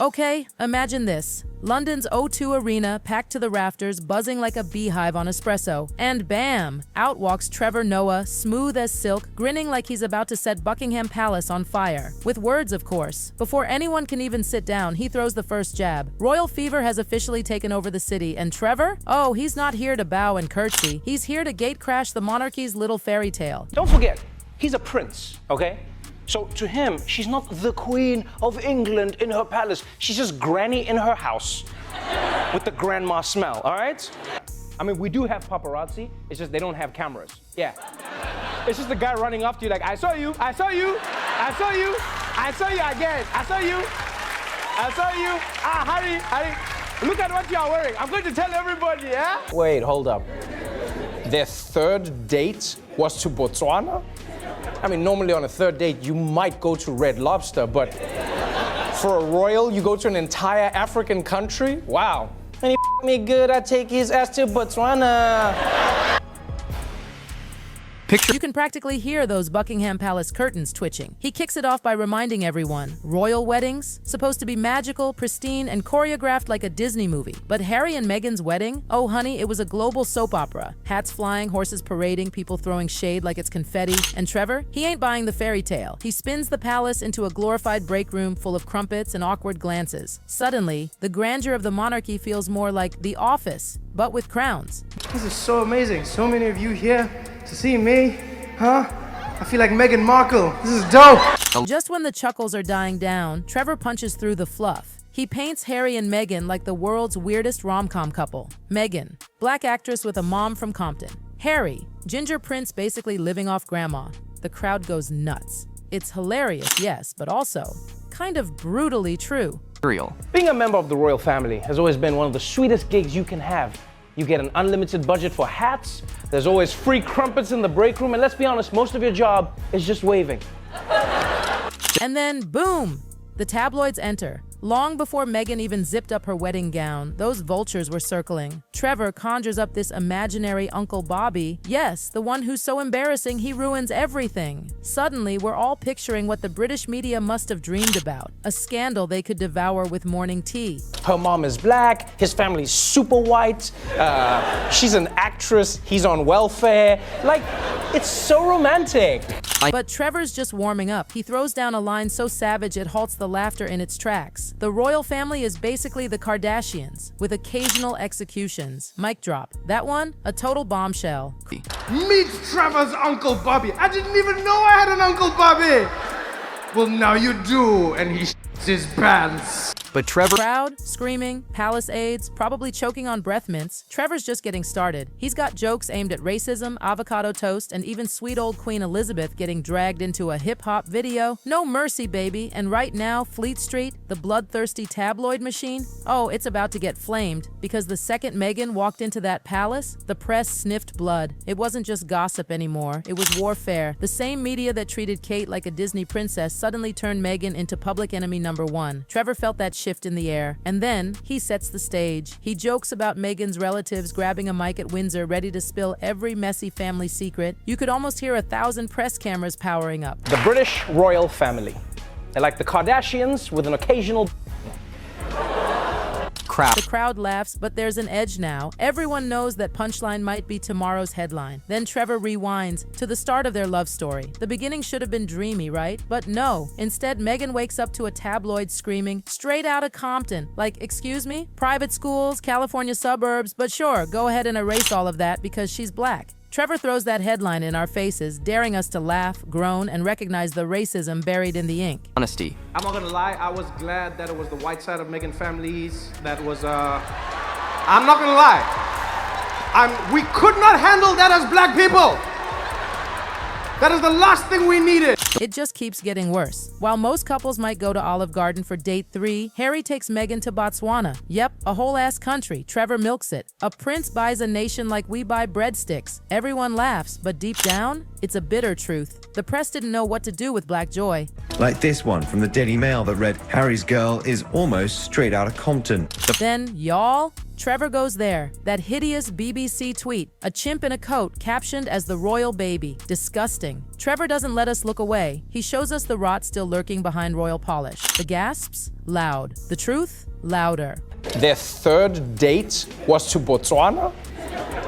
Okay, imagine this. London's O2 Arena packed to the rafters, buzzing like a beehive on espresso. And bam! Out walks Trevor Noah, smooth as silk, grinning like he's about to set Buckingham Palace on fire. With words, of course. Before anyone can even sit down, he throws the first jab. Royal fever has officially taken over the city, and Trevor? Oh, he's not here to bow and curtsy. He's here to gatecrash the monarchy's little fairy tale. Don't forget, he's a prince, okay? So to him, she's not the Queen of England in her palace. She's just granny in her house with the grandma smell, all right? I mean, we do have paparazzi. It's just they don't have cameras. Yeah. It's just the guy running up to you like, I saw you, I saw you, I saw you, I saw you again, I saw you, I saw you. Harry, look at what you are wearing. I'm going to tell everybody, yeah? Wait, hold up. Their third date was to Botswana? I mean, normally on a third date, you might go to Red Lobster, but for a royal, you go to an entire African country? Wow. And he me good, I take his ass to Botswana. You can practically hear those Buckingham Palace curtains twitching. He kicks it off by reminding everyone, royal weddings, supposed to be magical, pristine, and choreographed like a Disney movie. But Harry and Meghan's wedding? Oh honey, it was a global soap opera. Hats flying, horses parading, people throwing shade like it's confetti. And Trevor? He ain't buying the fairy tale. He spins the palace into a glorified break room full of crumpets and awkward glances. Suddenly, the grandeur of the monarchy feels more like The Office, but with crowns. This is so amazing. So many of you here to see me, huh? I feel like Meghan Markle. This is dope. Just when the chuckles are dying down, Trevor punches through the fluff. He paints Harry and Meghan like the world's weirdest rom-com couple. Meghan, black actress with a mom from Compton. Harry, ginger prince basically living off grandma. The crowd goes nuts. It's hilarious, yes, but also kind of brutally true. Being a member of the royal family has always been one of the sweetest gigs you can have. You get an unlimited budget for hats, there's always free crumpets in the break room, and let's be honest, most of your job is just waving. And then, boom! The tabloids enter. Long before Meghan even zipped up her wedding gown, those vultures were circling. Trevor conjures up this imaginary Uncle Bobby. Yes, the one who's so embarrassing he ruins everything. Suddenly, we're all picturing what the British media must have dreamed about. A scandal they could devour with morning tea. Her mom is black, his family's super white, she's an actress, he's on welfare. Like, it's so romantic. But Trevor's just warming up. He throws down a line so savage it halts the laughter in its tracks. The royal family is basically the Kardashians, with occasional executions. Mic drop. That one? A total bombshell. Meet Trevor's Uncle Bobby. I didn't even know I had an Uncle Bobby. Well, now you do, and he shits his pants. But Trevor... Crowd, screaming, palace aides, probably choking on breath mints. Trevor's just getting started. He's got jokes aimed at racism, avocado toast, and even sweet old Queen Elizabeth getting dragged into a hip-hop video. No mercy, baby. And right now, Fleet Street, the bloodthirsty tabloid machine, oh, it's about to get flamed. Because the second Meghan walked into that palace, the press sniffed blood. It wasn't just gossip anymore. It was warfare. The same media that treated Kate like a Disney princess suddenly turned Meghan into public enemy number one. Trevor felt that shift in the air, and then he sets the stage. He jokes about Meghan's relatives grabbing a mic at Windsor ready to spill every messy family secret. You could almost hear 1,000 press cameras powering up. The British royal family. They're like the Kardashians with an occasional crap. The crowd laughs, but there's an edge now. Everyone knows that punchline might be tomorrow's headline. Then Trevor rewinds to the start of their love story. The beginning should have been dreamy, right? But no. Instead, Meghan wakes up to a tabloid screaming, straight out of Compton. Like, excuse me? Private schools, California suburbs, but sure, go ahead and erase all of that because she's black. Trevor throws that headline in our faces, daring us to laugh, groan, and recognize the racism buried in the ink. Honesty. I'm not gonna lie, I was glad that it was the white side of Meghan families that was, I'm not gonna lie. We could not handle that as black people. That is the last thing we needed. It just keeps getting worse. While most couples might go to Olive Garden for date 3, Harry takes Meghan to Botswana. Yep, a whole ass country. Trevor milks it. A prince buys a nation like we buy breadsticks. Everyone laughs, but deep down, It's a bitter truth. The press didn't know what to do with black joy. Like this one from the Daily Mail that read, Harry's girl is almost straight out of Compton. Then, y'all, Trevor goes there. That hideous BBC tweet, a chimp in a coat captioned as the royal baby. Disgusting. Trevor doesn't let us look away. He shows us the rot still lurking behind royal polish. The gasps? Loud. The truth? Louder. Their third date was to Botswana?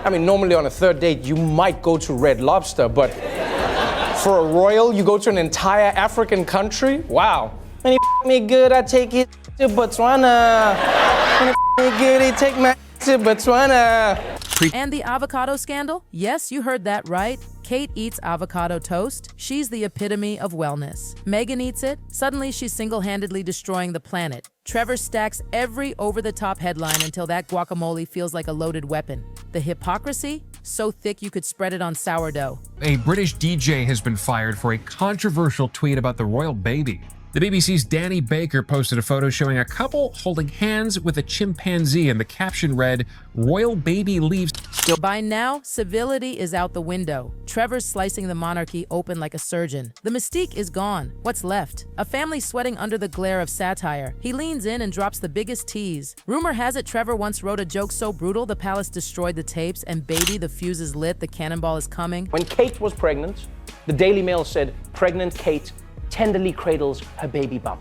I mean, normally on a third date, you might go to Red Lobster, but for a royal, you go to an entire African country? Wow. When he me good, I take it to Botswana. When he me good, he take my to Botswana. And the avocado scandal? Yes, you heard that right. Kate eats avocado toast. She's the epitome of wellness. Meghan eats it. Suddenly, she's single-handedly destroying the planet. Trevor stacks every over-the-top headline until that guacamole feels like a loaded weapon. The hypocrisy? So thick you could spread it on sourdough. A British DJ has been fired for a controversial tweet about the royal baby. The BBC's Danny Baker posted a photo showing a couple holding hands with a chimpanzee, and the caption read, "Royal baby leaves." By now, civility is out the window. Trevor's slicing the monarchy open like a surgeon. The mystique is gone. What's left? A family sweating under the glare of satire. He leans in and drops the biggest tease. Rumor has it Trevor once wrote a joke so brutal the palace destroyed the tapes, and baby, the fuse is lit, the cannonball is coming. When Kate was pregnant, the Daily Mail said, pregnant Kate tenderly cradles her baby bump.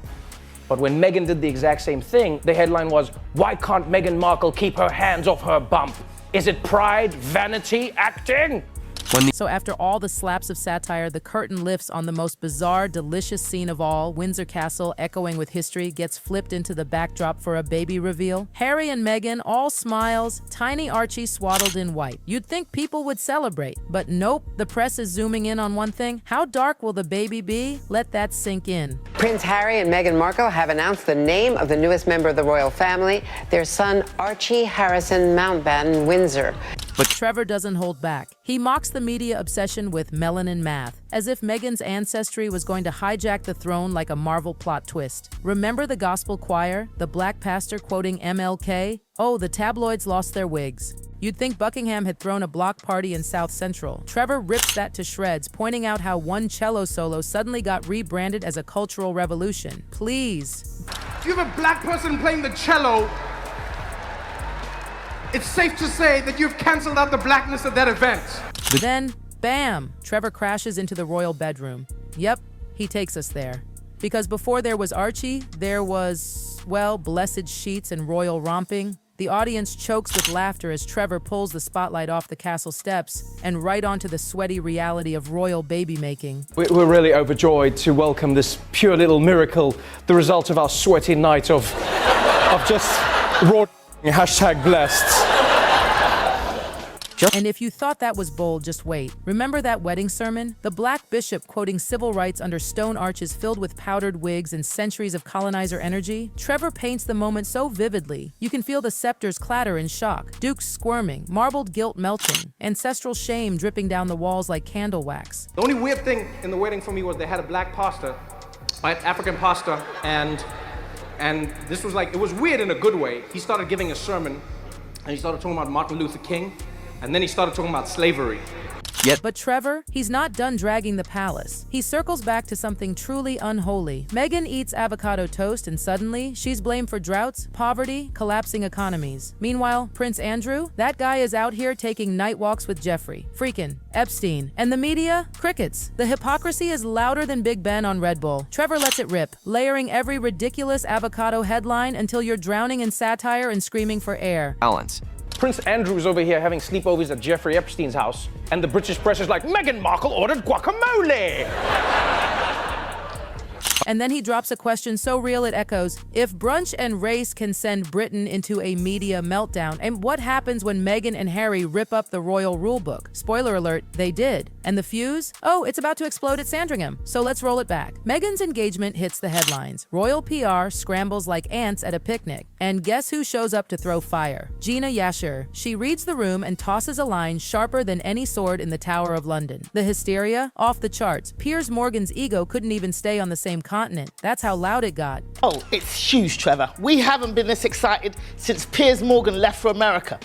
But when Meghan did the exact same thing, the headline was, why can't Meghan Markle keep her hands off her bump? Is it pride, vanity, acting? So after all the slaps of satire, the curtain lifts on the most bizarre, delicious scene of all. Windsor Castle, echoing with history, gets flipped into the backdrop for a baby reveal. Harry and Meghan, all smiles, tiny Archie swaddled in white. You'd think people would celebrate, but nope, the press is zooming in on one thing. How dark will the baby be? Let that sink in. Prince Harry and Meghan Markle have announced the name of the newest member of the royal family, their son Archie Harrison Mountbatten Windsor. But Trevor doesn't hold back. He mocks the media obsession with melanin math, as if Meghan's ancestry was going to hijack the throne like a Marvel plot twist. Remember the gospel choir, the black pastor quoting MLK? Oh, the tabloids lost their wigs. You'd think Buckingham had thrown a block party in South Central. Trevor rips that to shreds, pointing out how one cello solo suddenly got rebranded as a cultural revolution. Please. If you have a black person playing the cello, it's safe to say that you've canceled out the blackness of that event. Then, bam, Trevor crashes into the royal bedroom. Yep, he takes us there. Because before there was Archie, there was, well, blessed sheets and royal romping. The audience chokes with laughter as Trevor pulls the spotlight off the castle steps and right onto the sweaty reality of royal baby making. We're really overjoyed to welcome this pure little miracle, the result of our sweaty night of just raw #blessed. And if you thought that was bold, just wait. Remember that wedding sermon? The black bishop quoting civil rights under stone arches filled with powdered wigs and centuries of colonizer energy? Trevor paints the moment so vividly. You can feel the scepters clatter in shock, dukes squirming, marbled guilt melting, ancestral shame dripping down the walls like candle wax. The only weird thing in the wedding for me was they had a black pastor, right, African pastor, and this was like, it was weird in a good way. He started giving a sermon, and he started talking about Martin Luther King, and then he started talking about slavery. But Trevor, he's not done dragging the palace. He circles back to something truly unholy. Meghan eats avocado toast and suddenly, she's blamed for droughts, poverty, collapsing economies. Meanwhile, Prince Andrew, that guy is out here taking night walks with Jeffrey, freaking Epstein. And the media? Crickets. The hypocrisy is louder than Big Ben on Red Bull. Trevor lets it rip, layering every ridiculous avocado headline until you're drowning in satire and screaming for air. Balance. Prince Andrew's over here having sleepovers at Jeffrey Epstein's house, and the British press is like, Meghan Markle ordered guacamole! And then he drops a question so real it echoes, if brunch and race can send Britain into a media meltdown, and what happens when Meghan and Harry rip up the royal rulebook? Spoiler alert, they did. And the fuse? Oh, it's about to explode at Sandringham, so let's roll it back. Meghan's engagement hits the headlines. Royal PR scrambles like ants at a picnic. And guess who shows up to throw fire? Gina Yasher. She reads the room and tosses a line sharper than any sword in the Tower of London. The hysteria? Off the charts. Piers Morgan's ego couldn't even stay on the same continent. That's how loud it got. Oh, it's huge, Trevor. We haven't been this excited since Piers Morgan left for America.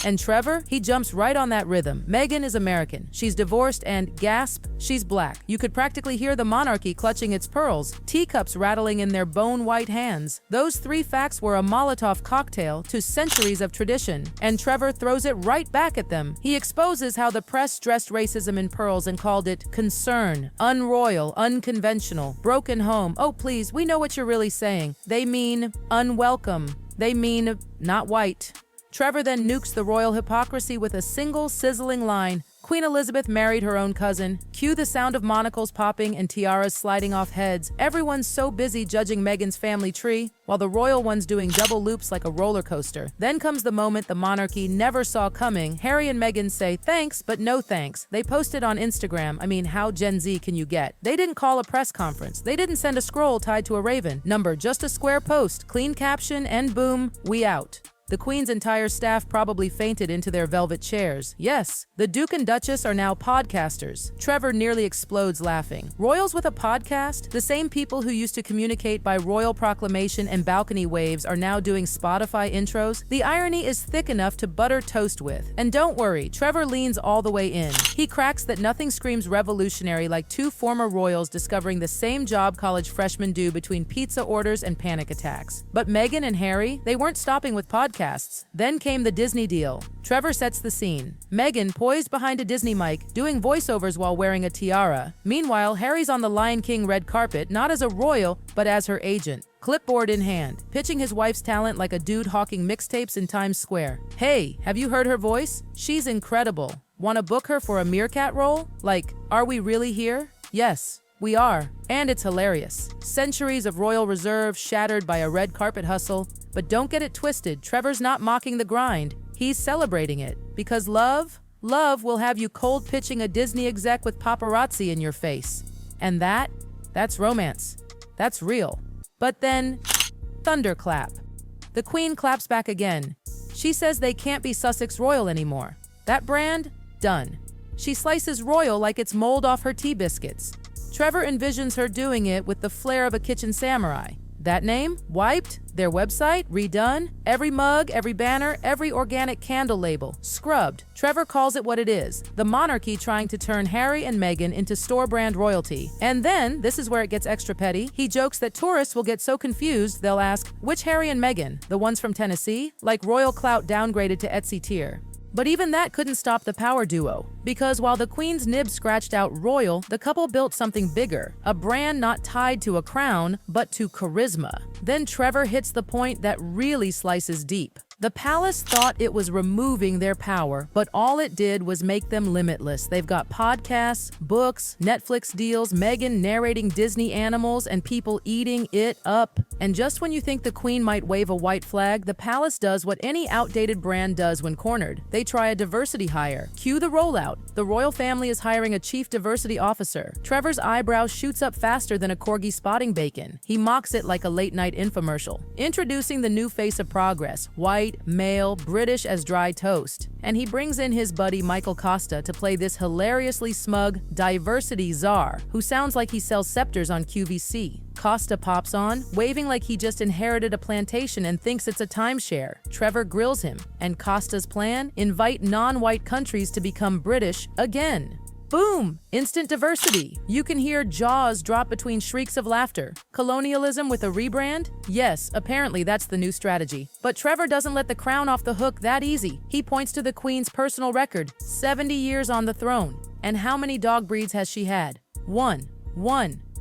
And Trevor, he jumps right on that rhythm. Meghan is American. She's divorced and, gasp, she's black. You could practically hear the monarchy clutching its pearls, teacups rattling in their bone-white hands. Those three facts were a Molotov cocktail to centuries of tradition, and Trevor throws it right back at them. He exposes how the press dressed racism in pearls and called it concern, unroyal, unconventional, broken home. Oh, please, we know what you're really saying. They mean unwelcome. They mean not white. Trevor then nukes the royal hypocrisy with a single sizzling line. Queen Elizabeth married her own cousin. Cue the sound of monocles popping and tiaras sliding off heads. Everyone's so busy judging Meghan's family tree, while the royal one's doing double loops like a roller coaster. Then comes the moment the monarchy never saw coming. Harry and Meghan say thanks, but no thanks. They posted on Instagram. I mean, how Gen Z can you get? They didn't call a press conference. They didn't send a scroll tied to a raven. Number, just a square post, clean caption, and boom, we out. The Queen's entire staff probably fainted into their velvet chairs. Yes, the Duke and Duchess are now podcasters. Trevor nearly explodes laughing. Royals with a podcast? The same people who used to communicate by royal proclamation and balcony waves are now doing Spotify intros? The irony is thick enough to butter toast with. And don't worry, Trevor leans all the way in. He cracks that nothing screams revolutionary like two former royals discovering the same job college freshmen do between pizza orders and panic attacks. But Meghan and Harry, they weren't stopping with podcasts. Then came the Disney deal. Trevor sets the scene. Meghan poised behind a Disney mic, doing voiceovers while wearing a tiara. Meanwhile, Harry's on the Lion King red carpet, not as a royal, but as her agent. Clipboard in hand, pitching his wife's talent like a dude hawking mixtapes in Times Square. Hey, have you heard her voice? She's incredible. Want to book her for a meerkat role? Like, are we really here? Yes. We are, and it's hilarious. Centuries of royal reserve shattered by a red carpet hustle. But don't get it twisted, Trevor's not mocking the grind. He's celebrating it. Because love will have you cold pitching a Disney exec with paparazzi in your face. And that's romance. That's real. But then, thunderclap. The Queen claps back again. She says they can't be Sussex Royal anymore. That brand? Done. She slices royal like it's mold off her tea biscuits. Trevor envisions her doing it with the flair of a kitchen samurai. That name? Wiped? Their website? Redone? Every mug, every banner, every organic candle label. Scrubbed. Trevor calls it what it is. The monarchy trying to turn Harry and Meghan into store-brand royalty. And then, this is where it gets extra petty, he jokes that tourists will get so confused they'll ask, which Harry and Meghan? The ones from Tennessee? Like royal clout downgraded to Etsy tier. But even that couldn't stop the power duo, because while the Queen's nib scratched out royal, the couple built something bigger, a brand not tied to a crown, but to charisma. Then Trevor hits the point that really slices deep. The palace thought it was removing their power, but all it did was make them limitless. They've got podcasts, books, Netflix deals, Meghan narrating Disney animals, and people eating it up. And just when you think the Queen might wave a white flag, the palace does what any outdated brand does when cornered. They try a diversity hire. Cue the rollout. The royal family is hiring a chief diversity officer. Trevor's eyebrow shoots up faster than a corgi spotting bacon. He mocks it like a late-night infomercial. Introducing the new face of progress, white, male, British as dry toast. And he brings in his buddy Michael Costa to play this hilariously smug diversity czar, who sounds like he sells scepters on QVC. Costa pops on, waving like he just inherited a plantation and thinks it's a timeshare. Trevor grills him, and Costa's plan? Invite non-white countries to become British again. Boom! Instant diversity. You can hear jaws drop between shrieks of laughter. Colonialism with a rebrand? Yes, apparently that's the new strategy. But Trevor doesn't let the crown off the hook that easy. He points to the Queen's personal record, 70 years on the throne. And how many dog breeds has she had? One.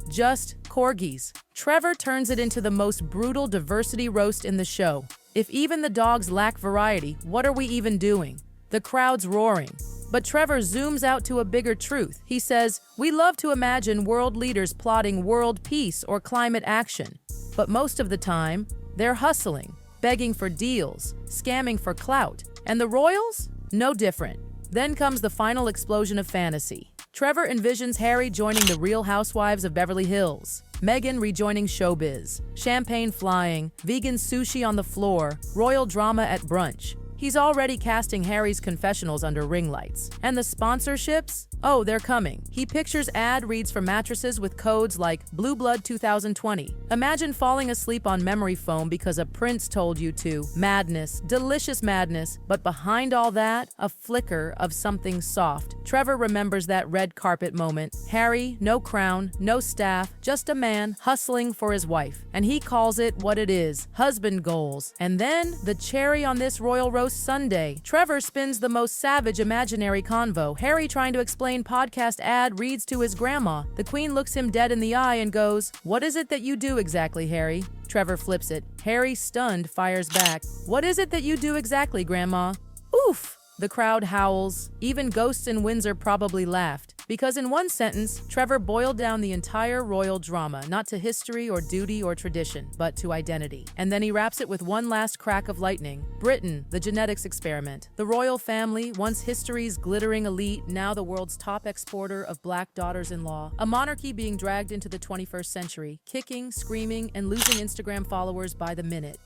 Just corgis. Trevor turns it into the most brutal diversity roast in the show. If even the dogs lack variety, what are we even doing? The crowd's roaring. But Trevor zooms out to a bigger truth. He says, we love to imagine world leaders plotting world peace or climate action. But most of the time, they're hustling, begging for deals, scamming for clout. And the royals? No different. Then comes the final explosion of fantasy. Trevor envisions Harry joining the Real Housewives of Beverly Hills, Meghan rejoining showbiz, champagne flying, vegan sushi on the floor, royal drama at brunch. He's already casting Harry's confessionals under ring lights. And the sponsorships? Oh, they're coming. He pictures ad reads for mattresses with codes like Blue Blood 2020. Imagine falling asleep on memory foam because a prince told you to. Madness, delicious madness. But behind all that, a flicker of something soft. Trevor remembers that red carpet moment. Harry, no crown, no staff, just a man hustling for his wife. And he calls it what it is, husband goals. And then, the cherry on this royal roast sundae. Trevor spins the most savage imaginary convo. Harry trying to explain podcast ad reads to his grandma. The queen looks him dead in the eye and goes, "What is it that you do exactly, Harry?" Trevor flips it. Harry, stunned, fires back. "What is it that you do exactly, Grandma?" Oof! The crowd howls. Even ghosts in Windsor probably laughed. Because in one sentence, Trevor boiled down the entire royal drama, not to history or duty or tradition, but to identity. And then he wraps it with one last crack of lightning. Britain, the genetics experiment. The royal family, once history's glittering elite, now the world's top exporter of black daughters-in-law. A monarchy being dragged into the 21st century, kicking, screaming, and losing Instagram followers by the minute.